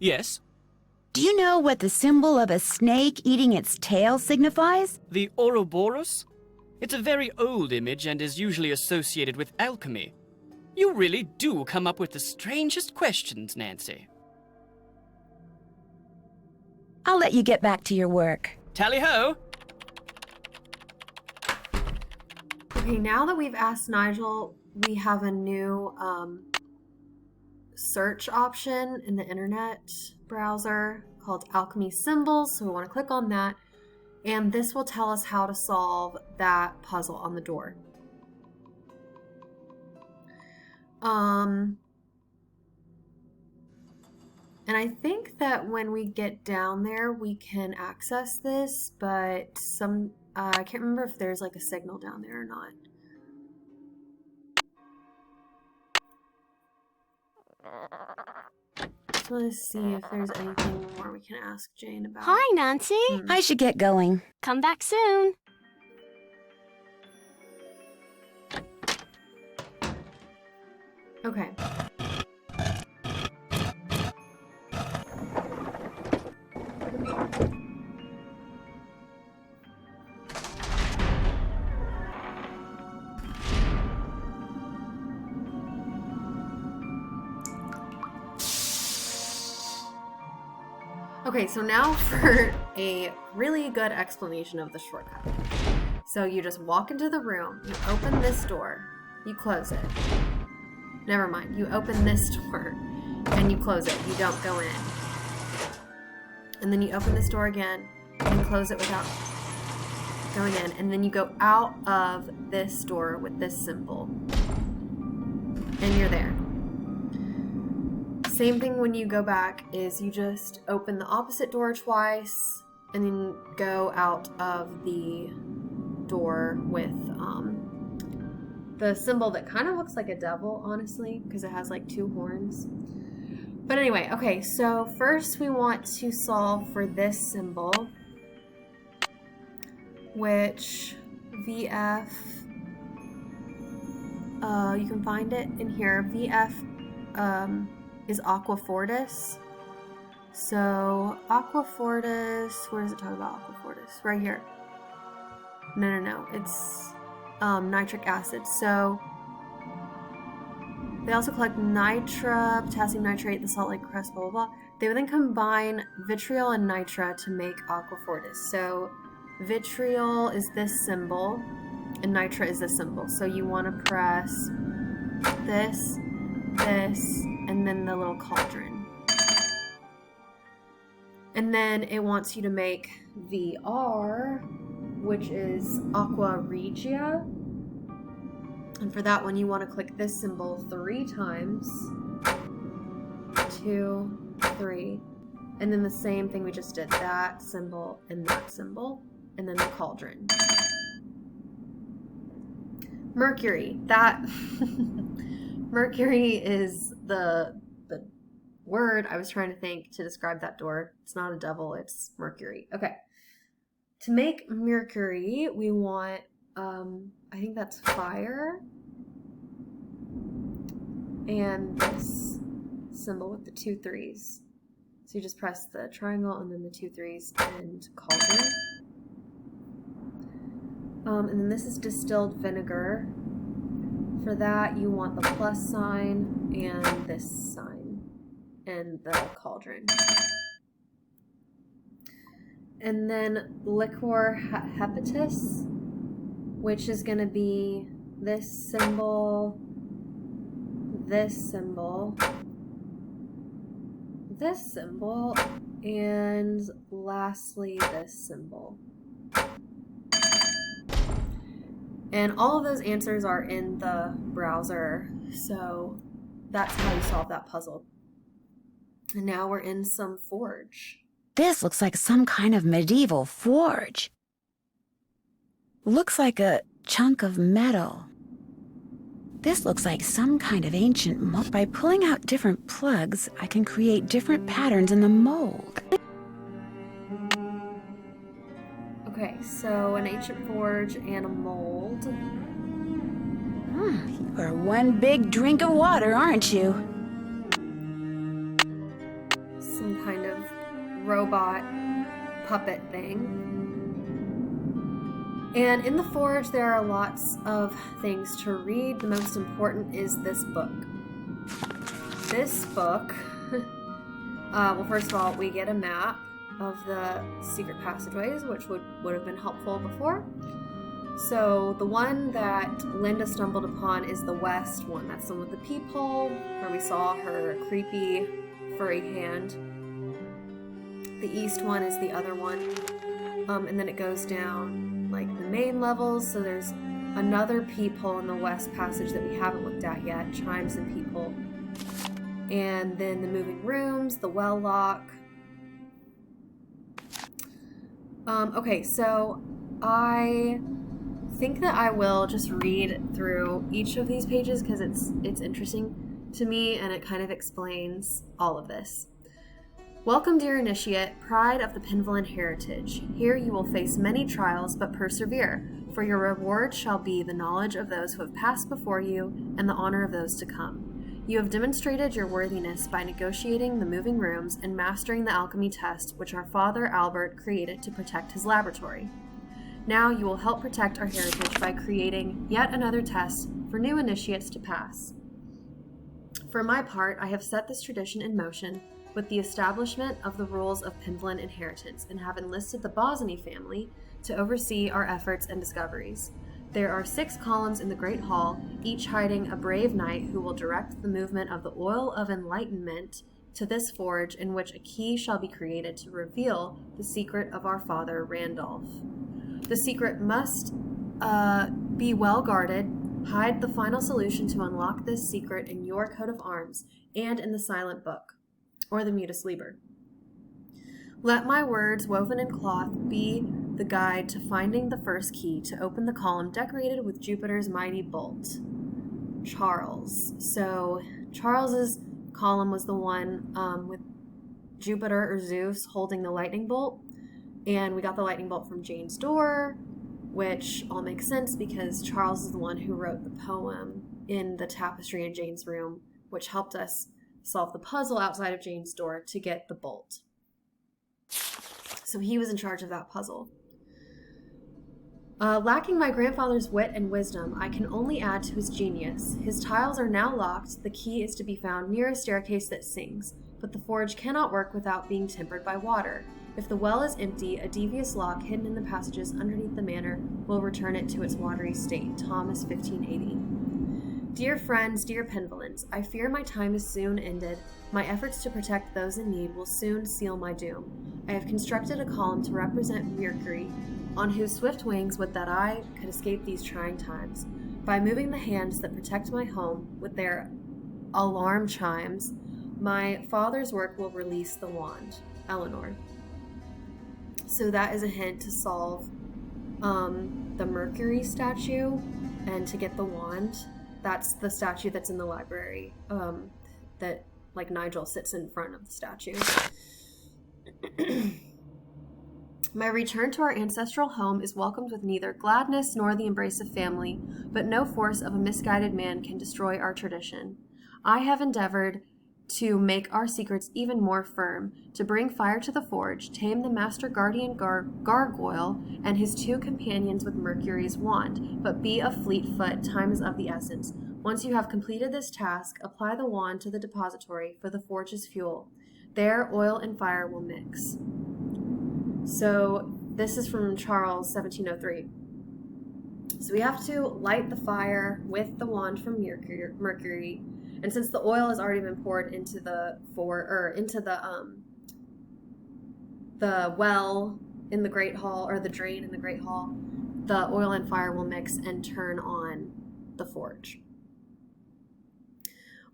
Yes? Do you know what the symbol of a snake eating its tail signifies? The Ouroboros? It's a very old image and is usually associated with alchemy. You really do come up with the strangest questions, Nancy. I'll let you get back to your work. Tally-ho! Okay, now that we've asked Nigel, we have a new search option in the internet browser called Alchemy Symbols. So we want to click on that. And this will tell us how to solve that puzzle on the door. And I think that when we get down there, we can access this, but I can't remember if there's like a signal down there or not. Just want to see if there's anything more we can ask Jane about. Hi, Nancy. I should get going. Come back soon. Okay. Okay, so now for a really good explanation of the shortcut. So you just walk into the room, you open this door, you close it. Never mind, you open this door and you close it, you don't go in. And then you open this door again and close it without going in. And then you go out of this door with this symbol. And you're there. Same thing when you go back is you just open the opposite door twice and then go out of the door with the symbol that kind of looks like a devil, honestly, because it has like two horns. But anyway, okay, so first we want to solve for this symbol, which VF, you can find it in here. VF is Aqua Fortis. So Aqua Fortis, where does it talk about Aqua Fortis? Right here. No, it's nitric acid. So they also collect nitra, potassium nitrate, the salt lake crust, blah, blah, blah. They would then combine vitriol and nitra to make Aqua Fortis. So vitriol is this symbol and nitra is this symbol. So you want to press this, and then the little cauldron. And then it wants you to make VR, which is Aqua Regia. And for that one, you want to click this symbol 3 times. 2, 3. And then the same thing we just did, that symbol and that symbol. And then the cauldron. Mercury. That... Mercury is the word I was trying to think to describe that door. It's not a devil, it's Mercury. Okay. To make Mercury, we want, I think that's fire. And this symbol with the 2 3s. So you just press the triangle and then the 2 3s and cauldron. And then this is distilled vinegar. For that, you want the plus sign and this sign and the cauldron. And then liquor hepatis, which is going to be this symbol, this symbol, this symbol, and lastly this symbol. And all of those answers are in the browser, so that's how you solve that puzzle. And now we're in some forge. This looks like some kind of medieval forge. Looks like a chunk of metal. This looks like some kind of ancient mold. By pulling out different plugs, I can create different patterns in the mold. Okay, so an ancient forge and a mold. You are one big drink of water, aren't you? Some robot puppet thing. And in the forge, there are lots of things to read. The most important is this book. This book, well, first of all, we get a map of the secret passageways, which would have been helpful before. So the one that Linda stumbled upon is the west one. That's the one with the peephole, where we saw her creepy, furry hand. The east one is the other one. And then it goes down like the main levels. So there's another peephole in the west passage that we haven't looked at yet. Chimes and peephole. And then the moving rooms, the well lock. Okay, so I think that I will just read through each of these pages because it's interesting to me and it kind of explains all of this. Welcome, dear initiate, pride of the Penvillin heritage. Here you will face many trials, but persevere, for your reward shall be the knowledge of those who have passed before you and the honor of those to come. You have demonstrated your worthiness by negotiating the moving rooms and mastering the alchemy test which our father Albert created to protect his laboratory. Now you will help protect our heritage by creating yet another test for new initiates to pass. For my part, I have set this tradition in motion with the establishment of the rules of Penvillin inheritance and have enlisted the Bosany family to oversee our efforts and discoveries. There are 6 columns in the Great Hall, each hiding a brave knight who will direct the movement of the oil of enlightenment to this forge, in which a key shall be created to reveal the secret of our father Randolph. The secret must be well guarded. Hide the final solution to unlock this secret in your coat of arms and in the silent book, or the Mutus Liber. Let my words woven in cloth be the guide to finding the first key to open the column decorated with Jupiter's mighty bolt. Charles. So Charles's column was the one with Jupiter or Zeus holding the lightning bolt, and we got the lightning bolt from Jane's door, which all makes sense because Charles is the one who wrote the poem in the tapestry in Jane's room, which helped us solve the puzzle outside of Jane's door to get the bolt. So he was in charge of that puzzle. Lacking my grandfather's wit and wisdom, I can only add to his genius. His tiles are now locked. The key is to be found near a staircase that sings, but the forge cannot work without being tempered by water. If the well is empty, a devious lock hidden in the passages underneath the manor will return it to its watery state. Thomas, 1580. Dear friends, dear Penvillins, I fear my time is soon ended. My efforts to protect those in need will soon seal my doom. I have constructed a column to represent Mercury, on whose swift wings would that I could escape these trying times. By moving the hands that protect my home with their alarm chimes, my father's work will release the wand. Eleanor. So that is a hint to solve the Mercury statue and to get the wand. That's the statue that's in the library that like Nigel sits in front of the statue. My return to our ancestral home is welcomed with neither gladness nor the embrace of family, but no force of a misguided man can destroy our tradition. I have endeavored to make our secrets even more firm, to bring fire to the forge, tame the master guardian gargoyle and his 2 companions with Mercury's wand, but be of fleet foot, time is of the essence. Once you have completed this task, apply the wand to the depository for the forge's fuel. There, oil and fire will mix. So this is from Charles, 1703. So we have to light the fire with the wand from Mercury. And since the oil has already been poured into the well in the Great Hall, or the drain in the Great Hall, the oil and fire will mix and turn on the forge.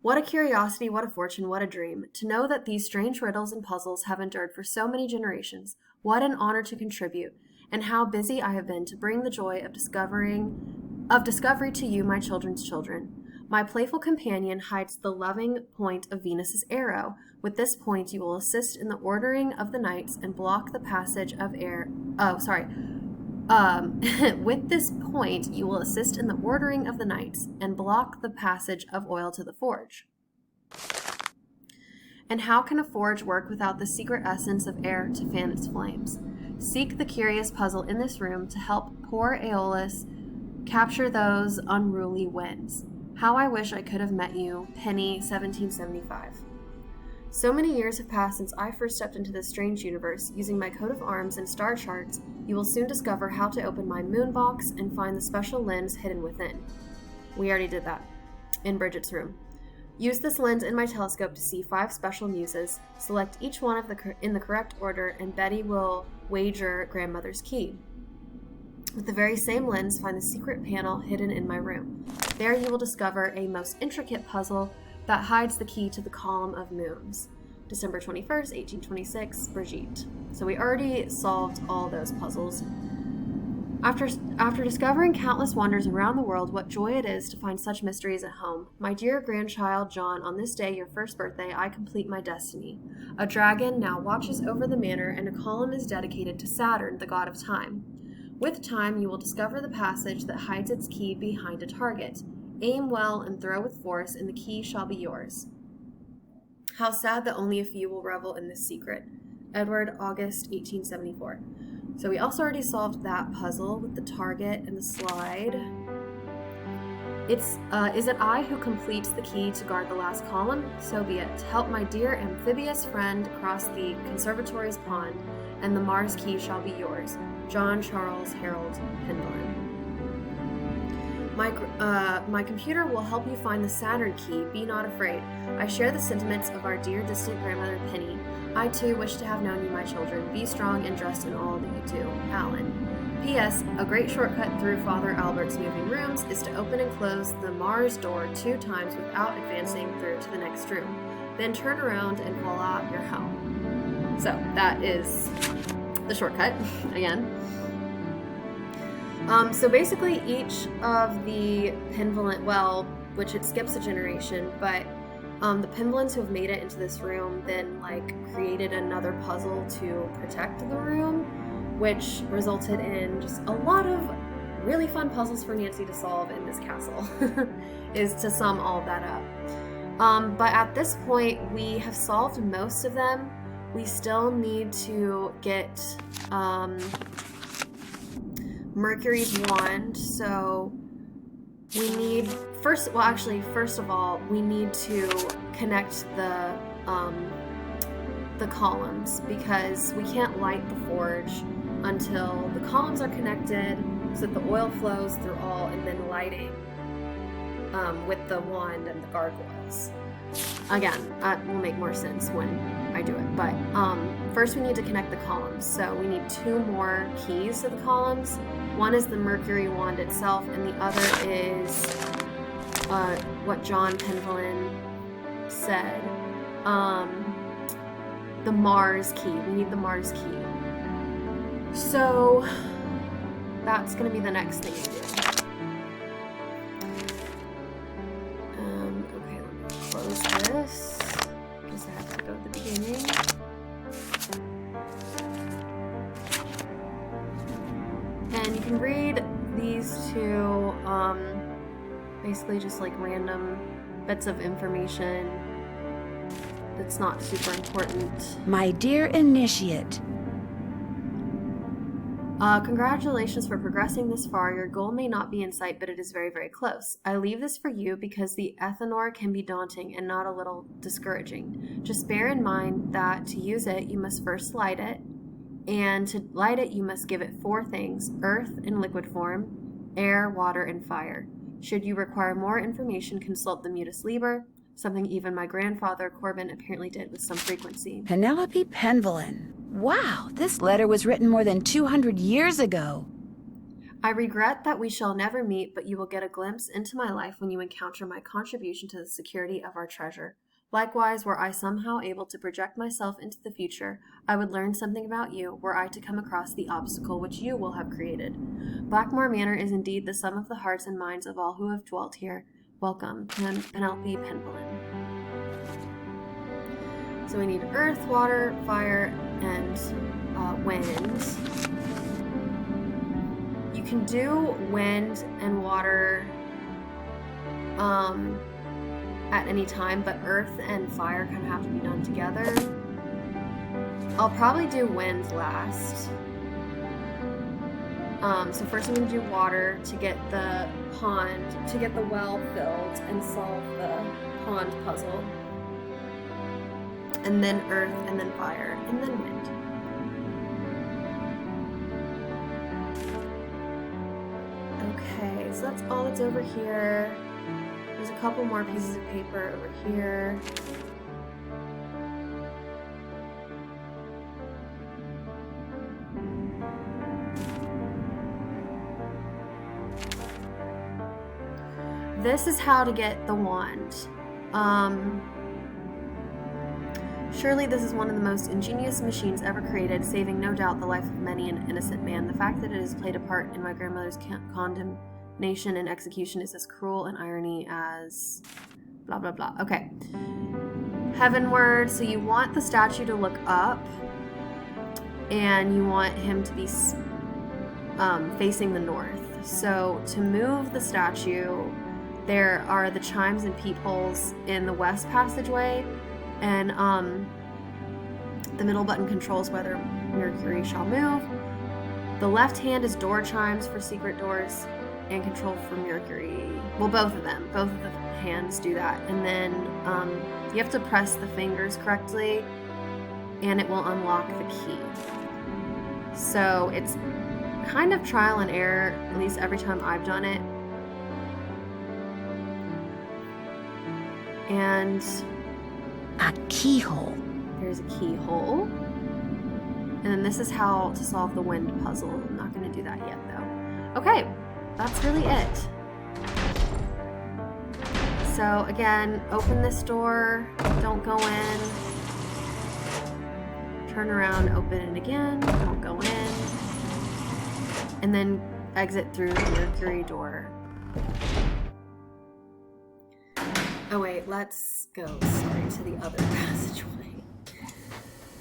What a curiosity, what a fortune, what a dream. To know that these strange riddles and puzzles have endured for so many generations. What an honor to contribute, and how busy I have been to bring the joy of discovery to you, my children's children. My playful companion hides the loving point of Venus's arrow. With this point, you will assist in the ordering of the nights and block the passage of air. With this point, you will assist in the ordering of the nights and block the passage of oil to the forge. And how can a forge work without the secret essence of air to fan its flames? Seek the curious puzzle in this room to help poor Aeolus capture those unruly winds. How I wish I could have met you, Penny, 1775. So many years have passed since I first stepped into this strange universe. Using my coat of arms and star charts, you will soon discover how to open my moon box and find the special lens hidden within. We already did that in Bridget's room. Use this lens in my telescope to see 5 special muses. Select each one in the correct order, and Betty will wager grandmother's key. With the very same lens, find the secret panel hidden in my room. There you will discover a most intricate puzzle that hides the key to the column of moons. December 21st, 1826, Brigitte. So we already solved all those puzzles. After discovering countless wonders around the world, what joy it is to find such mysteries at home. My dear grandchild John, on this day, your first birthday, I complete my destiny. A dragon now watches over the manor, and a column is dedicated to Saturn, the god of time. With time, you will discover the passage that hides its key behind a target. Aim well and throw with force, and the key shall be yours. How sad that only a few will revel in this secret. Edward, August, 1874. So we also already solved that puzzle with the target and the slide. Is it I who completes the key to guard the last column? So be it. Help my dear amphibious friend cross the conservatory's pond, and the Mars key shall be yours. John Charles Harold Pendleton. My computer will help you find the Saturn key. Be not afraid. I share the sentiments of our dear distant grandmother Penny. I too wish to have known you, my children. Be strong and dressed in all that you do. Alan. P.S. A great shortcut through Father Albert's moving rooms is to open and close the Mars door 2 times without advancing through to the next room. Then turn around and call out your home. So that is the shortcut again. So basically each of the Penvolent, well, which it skips a generation, but the Penvolents who have made it into this room then created another puzzle to protect the room, which resulted in just a lot of really fun puzzles for Nancy to solve in this castle, is to sum all that up. But at this point, we have solved most of them. We still need to get Mercury's wand, so we need first of all, we need to connect the columns, because we can't light the forge until the columns are connected so that the oil flows through all, and then lighting with the wand and the gargoyles. Again, that will make more sense when I do it, but first we need to connect the columns. So we need 2 more keys to the columns. One is the Mercury wand itself, and the other is what John Pendleton said, the Mars key. We need the Mars key. So that's going to be the next thing we do. Okay, let me close this, because I have to go to the beginning. And you can read these 2, basically just random bits of information that's not super important. My dear initiate. Congratulations for progressing this far. Your goal may not be in sight, but it is very, very close. I leave this for you because the Ethanor can be daunting and not a little discouraging. Just bear in mind that to use it, you must first light it. And to light it, you must give it 4 things: earth in liquid form, air, water, and fire. Should you require more information, consult the Mutus Liber, something even my grandfather Corbin apparently did with some frequency. Penelope Penvolent. Wow, this letter was written more than 200 years ago. I regret that we shall never meet, but you will get a glimpse into my life when you encounter my contribution to the security of our treasure. Likewise, were I somehow able to project myself into the future, I would learn something about you, were I to come across the obstacle which you will have created. Blackmoor Manor is indeed the sum of the hearts and minds of all who have dwelt here. Welcome, Penelope Pendleton. So we need earth, water, fire, and wind. You can do wind and water at any time, but earth and fire kind of have to be done together. I'll probably do wind last. So first I'm going to do water to get the pond, to get the well filled and solve the pond puzzle. And then earth, and then fire, and then wind. Okay, so that's all that's over here. There's a couple more pieces of paper over here. This is how to get the wand. Surely this is one of the most ingenious machines ever created, saving no doubt the life of many an innocent man. The fact that it has played a part in my grandmother's condemnation and execution is as cruel an irony as blah blah blah. Okay. Heavenward, so you want the statue to look up, and you want him to be facing the north. So to move the statue, there are the chimes and peepholes in the west passageway, and the middle button controls whether Mercury shall move. The left hand is door chimes for secret doors and control for Mercury. Well, both of them. Both of the hands do that. And then you have to press the fingers correctly, and it will unlock the key. So it's kind of trial and error, at least every time I've done it. And A keyhole. there's a keyhole. And then this is how to solve the wind puzzle. I'm not going to do that yet, though. Okay, that's really it. So again, open this door, don't go in. Turn around, open it again, don't go in. And then exit through the Mercury door. Oh wait, let's go, sorry, to the other passageway.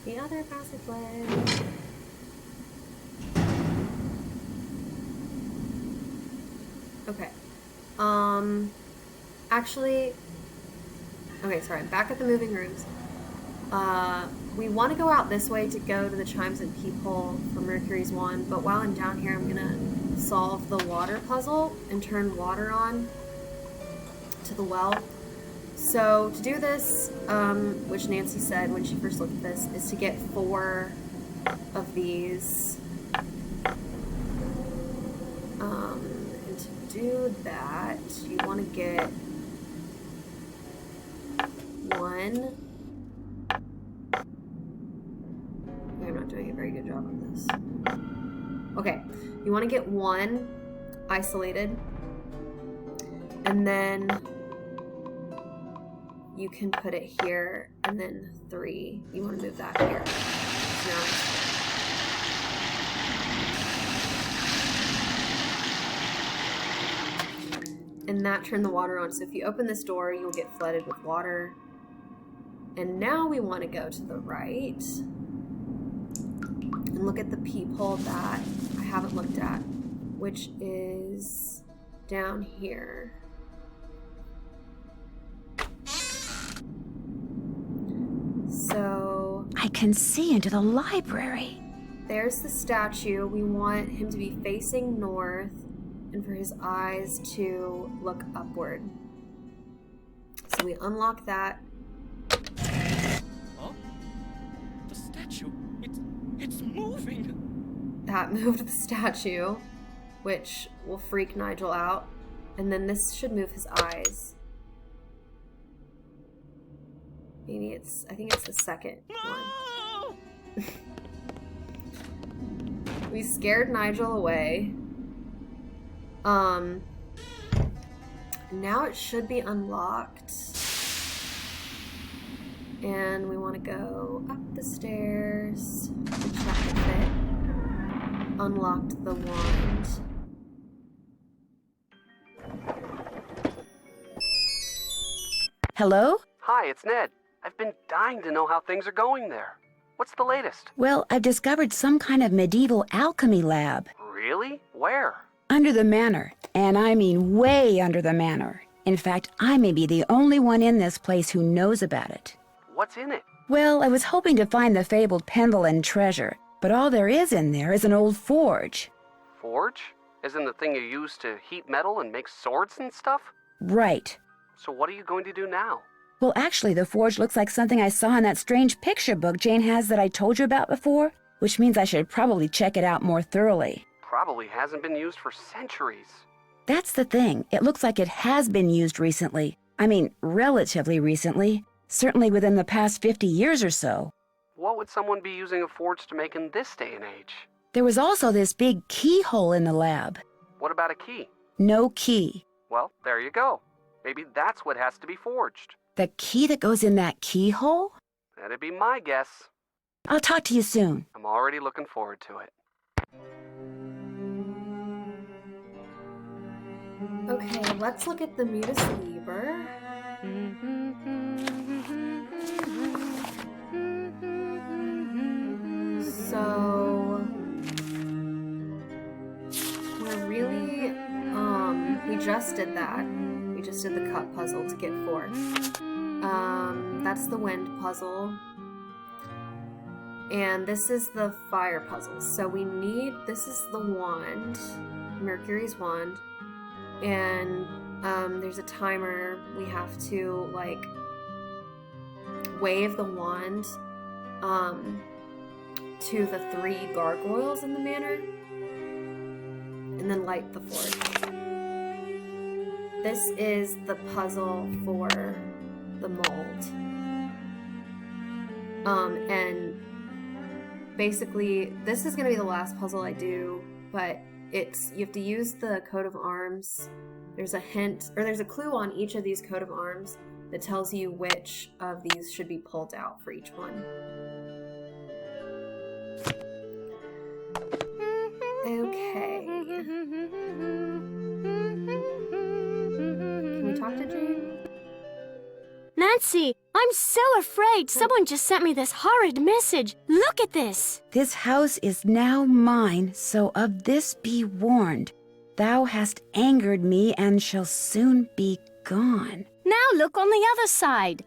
The other passageway. Okay. Actually, okay, sorry, I'm back at the moving rooms. We want to go out this way to go to the chimes and peephole for Mercury's wand, but while I'm down here, I'm gonna solve the water puzzle and turn water on to the well. So to do this, which Nancy said when she first looked at this, is to get 4 of these. And to do that, you want to get 1. I'm not doing a very good job on this. Okay, you want to get 1 isolated, and then you can put it here, and then 3. You want to move that here. And that turned the water on. So if you open this door, you'll get flooded with water. And now we want to go to the right and look at the peephole that I haven't looked at, which is down here. So I can see into the library. there's the statue. We want him to be facing north and for his eyes to look upward. So we unlock that. Huh? The statue, it's moving. That moved the statue, which will freak Nigel out. And then this should move his eyes. Maybe I think it's the second one. We scared Nigel away. Now it should be unlocked. And we want to go up the stairs to check if it unlocked the wand. Hello? Hi, it's Ned. I've been dying to know how things are going there. What's the latest? Well, I've discovered some kind of medieval alchemy lab. Really? Where? Under the manor. And I mean way under the manor. In fact, I may be the only one in this place who knows about it. What's in it? Well, I was hoping to find the fabled Pendleton treasure, but all there is in there is an old forge. Forge? Isn't the thing you use to heat metal and make swords and stuff? Right. So what are you going to do now? Well, actually, the forge looks like something I saw in that strange picture book Jane has that I told you about before, which means I should probably check it out more thoroughly. Probably hasn't been used for centuries. That's the thing. It looks like it has been used recently. I mean, relatively recently. Certainly within the past 50 years or so. What would someone be using a forge to make in this day and age? There was also this big keyhole in the lab. What about a key? No key. Well, there you go. Maybe that's what has to be forged. The key that goes in that keyhole? That'd be my guess. I'll talk to you soon. I'm already looking forward to it. Okay, let's look at the Mutus Liber. So we're really we just did that. We just did the cut puzzle to get forth. That's the wind puzzle. And this is the fire puzzle. So we need, this is the wand, Mercury's wand. And there's a timer. We have to like wave the wand to the 3 gargoyles in the manor and then light the forge. This is the puzzle for the mold. And basically this is gonna be the last puzzle I do, but you have to use the coat of arms. There's a hint, or there's a clue on each of these coat of arms that tells you which of these should be pulled out for each one. Okay. Can we talk to Jane? Nancy, I'm so afraid. Someone just sent me this horrid message. Look at this. This house is now mine, so of this be warned. Thou hast angered me and shall soon be gone. Now look on the other side.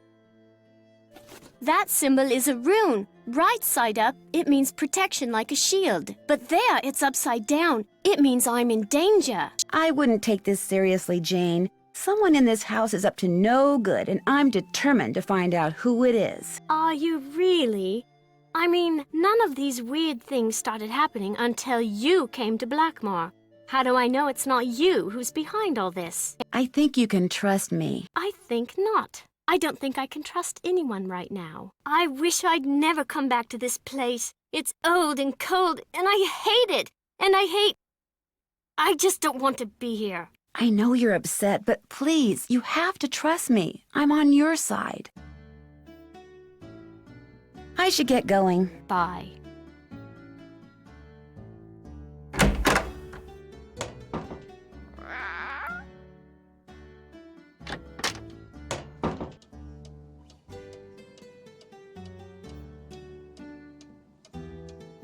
That symbol is a rune. Right side up, it means protection like a shield. But there, it's upside down. It means I'm in danger. I wouldn't take this seriously, Jane. Someone in this house is up to no good, and I'm determined to find out who it is. Are you really? I mean, none of these weird things started happening until you came to Blackmoor. How do I know it's not you who's behind all this? I think you can trust me. I think not. I don't think I can trust anyone right now. I wish I'd never come back to this place. It's old and cold, and I hate it. And I just don't want to be here. I know you're upset, but please, you have to trust me. I'm on your side. I should get going. Bye.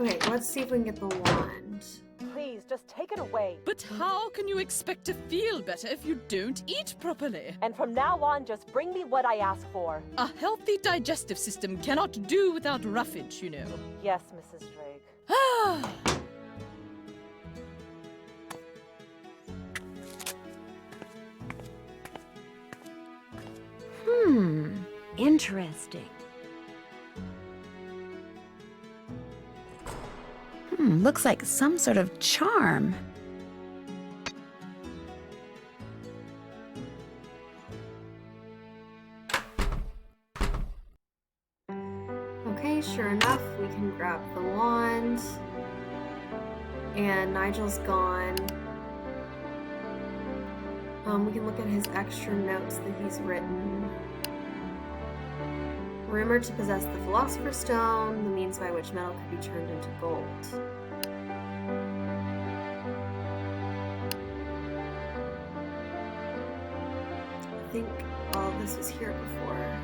Okay, let's see if we can get the wand. Please, just take it away. But how can you expect to feel better if you don't eat properly? And from now on, just bring me what I ask for. A healthy digestive system cannot do without roughage, you know. Yes, Mrs. Drake. Ah! Interesting. Looks like some sort of charm. Okay, sure enough, we can grab the wand. And Nigel's gone. We can look at his extra notes that he's written. Rumored to possess the Philosopher's Stone, the means by which metal could be turned into gold. I think all of this was here before.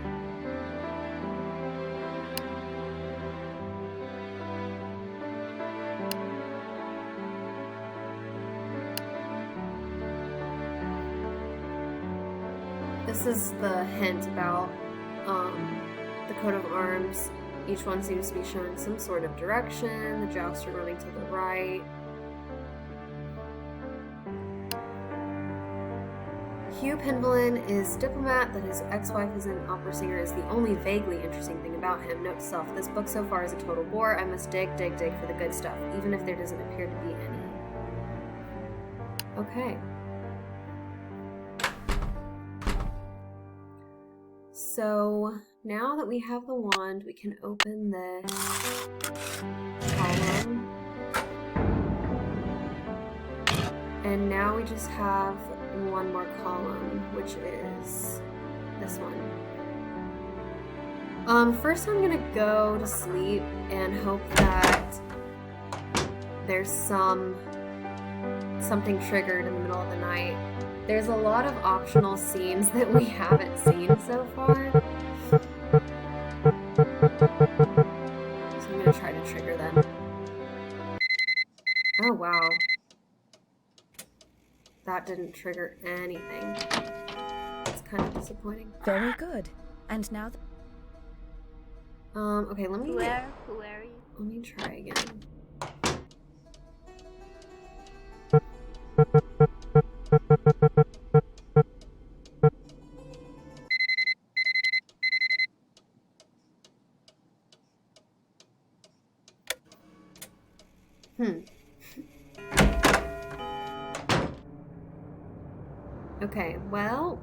this is the hint about the coat of arms. Each one seems to be showing some sort of direction. The jouster running to the right. Hugh Penvillin is diplomat, that his ex-wife is an opera singer is the only vaguely interesting thing about him. Note to self, this book so far is a total bore. I must dig for the good stuff, even if there doesn't appear to be any. Okay. So, now that we have the wand, we can open this column. And now we just have one more column, which is this one. First I'm gonna go to sleep and hope that there's something triggered in the middle of the night. There's a lot of optional scenes that we haven't seen so far. So I'm gonna try to trigger them. Oh wow. That didn't trigger anything. It's kind of disappointing. Very good. And now... Okay, let me... Who are you? Let me try again. Okay, well...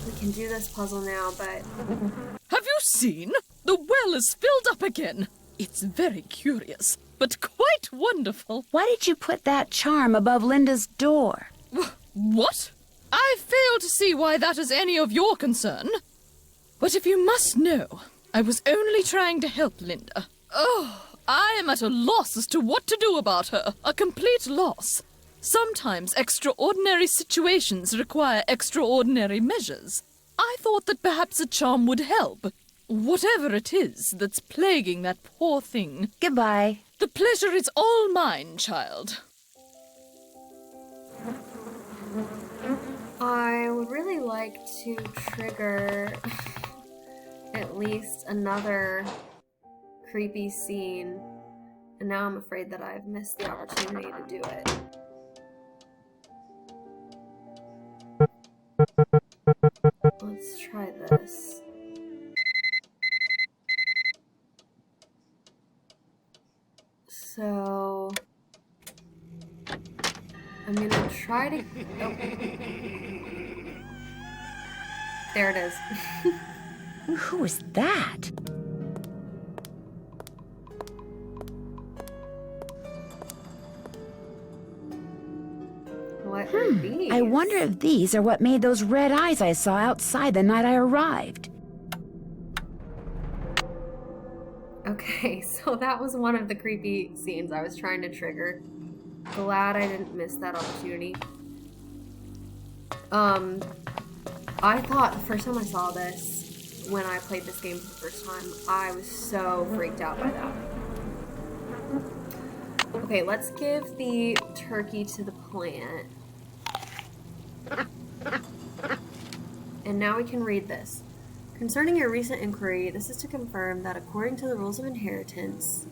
We can do this puzzle now, but... Have you seen? The well is filled up again. It's very curious, but quite wonderful. Why did you put that charm above Linda's door? What? I fail to see why that is any of your concern. But if you must know, I was only trying to help Linda. Oh, I am at a loss as to what to do about her. A complete loss. Sometimes extraordinary situations require extraordinary measures. I thought that perhaps a charm would help. Whatever it is that's plaguing that poor thing. Goodbye. The pleasure is all mine, child. I would really like to trigger at least another creepy scene, and now I'm afraid that I've missed the opportunity to do it. Let's try this. So... I'm gonna try to... Oh. There it is. Who is that? What are these? I wonder if these are what made those red eyes I saw outside the night I arrived. Okay, so that was one of the creepy scenes I was trying to trigger. Glad I didn't miss that opportunity. I thought the first time I saw this, when I played this game for the first time, I was so freaked out by that. Okay, let's give the turkey to the plant. And now we can read this. Concerning your recent inquiry, this is to confirm that according to the rules of inheritance,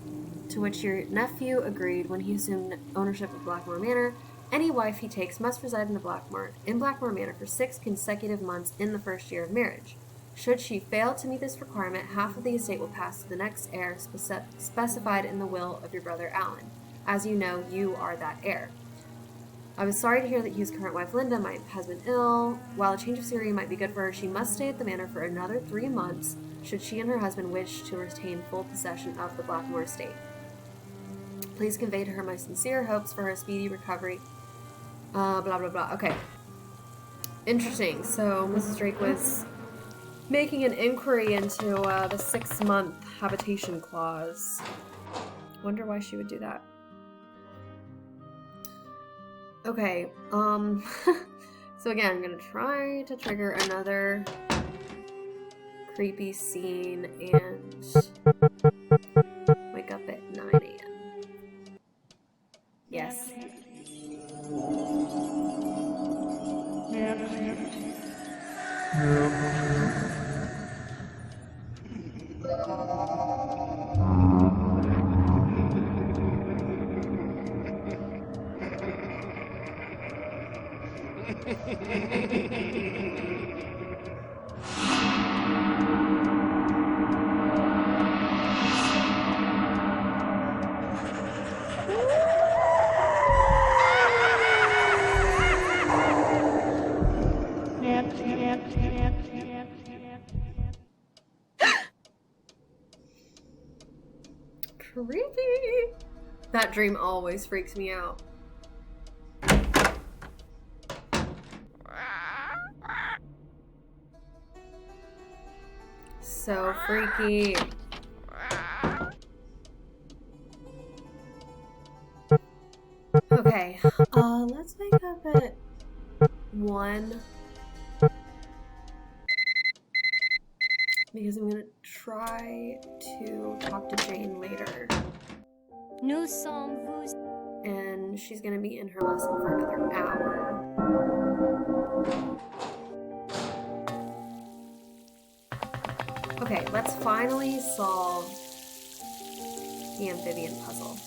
to which your nephew agreed when he assumed ownership of Blackmoor Manor, any wife he takes must reside in Blackmoor Manor for 6 consecutive months in the first year of marriage. Should she fail to meet this requirement, half of the estate will pass to the next heir specified in the will of your brother Alan. As you know, you are that heir. I was sorry to hear that Hugh's current wife Linda has been ill. While a change of scenery might be good for her, she must stay at the manor for another 3 months should she and her husband wish to retain full possession of the Blackmoor estate. Please convey to her my sincere hopes for her speedy recovery. Blah, blah, blah. Okay. Interesting. So, Mrs. Drake was making an inquiry into the 6-month habitation clause. Wonder why she would do that. Okay, so again, I'm gonna try to trigger another creepy scene and wake up at 9 a.m. Yes. Creepy. That dream always freaks me out. So freaky. Okay, let's wake up at 1. Because I'm gonna try to talk to Jane later. Nous sommes vous. And she's gonna be in her lesson for another hour. Okay, let's finally solve the amphibian puzzle.